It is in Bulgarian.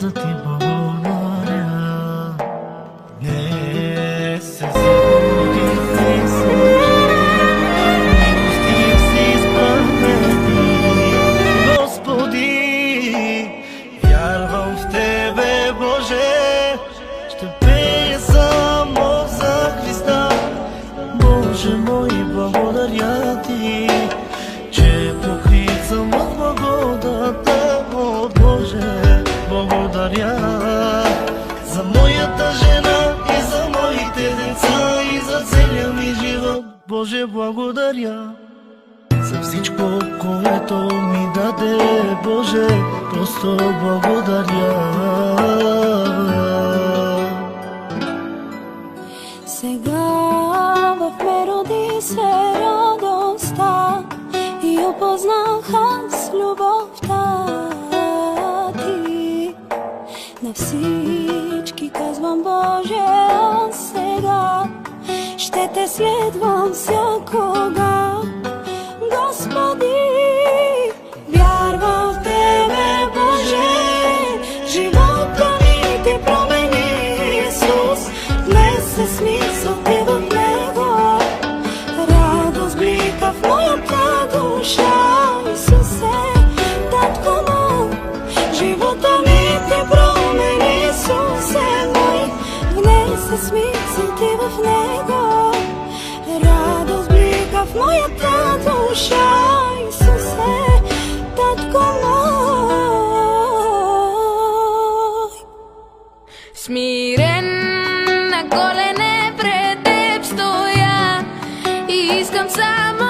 да ти благодаря. Днес се събудих и милостив си справедли. Господи, вярвам в Тебе, Боже, ще пея само за Христа. Боже мой, благодаря Ти, че покрит съм от благодата. О, Боже, благодаря за моята жена и за моите деца и за целия ми живот. Боже, благодаря за всичко, което ми даде. Боже, просто благодаря. Сега в ме роди се радостта и опознах аз любовта Ти. На всички казвам, Боже, от сега ще Те следвам всякога. Господи, вярвам в Тебе, Боже, живота ми Ти промени, Исус. Днес е смисъл Ти в него, радост блика в моята душа. Исусе, Татко мой, живота ми Ти промени, Исусе мой. Днес е смисъл Ти в него, радост блика в моята душа. Исусе, Татко мой. Смирен на колене пред Теб стоя и искам само